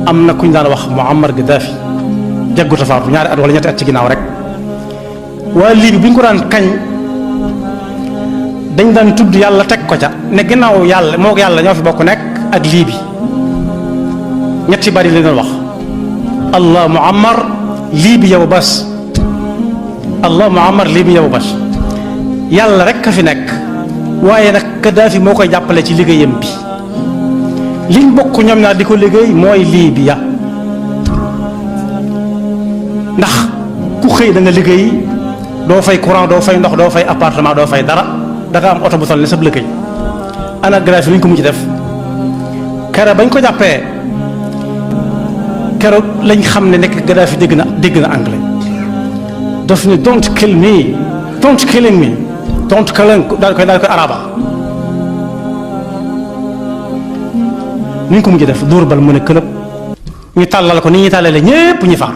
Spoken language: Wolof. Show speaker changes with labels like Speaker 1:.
Speaker 1: am na kuñ daan wax Muammar Gaddafi jaggu tafaatu ñaari at wala ñetti at ci ginnaaw rek waa Libi bu ñu ko daan kañ dañ daan tudd yàlla teg ko ca ne ginnaaw yàlla moo yàlla ñoo fi bokk nekk ak Libi ñetti bari la doon wax allah Muammar Libi yow bas allah Muammar Libi yow bas yàlla rek ka fi nekk waaye nag Gaddafi moo koy jàppale ci liggéeyam bi liñ bokk ñoom ñaar di ko liggéey mooy Libya ndax ku xëy da nga liggéey doo fay courant doo fay ndox doo fay appartement doo fay dara da nga am oto bu toll ne sab liggéey ana Gaddafi luñ ko mujj def keroog bañ ko jàppee keroog lañ xam ne nekk Gaddafi dégg na anglais daf ne don't kill me don't killing me don't killing daal koy araba ni ñu ko mujj def dóor bal mu ne këlëb ñu tàllal ko ni ñuy tàllale ñépp ñi faar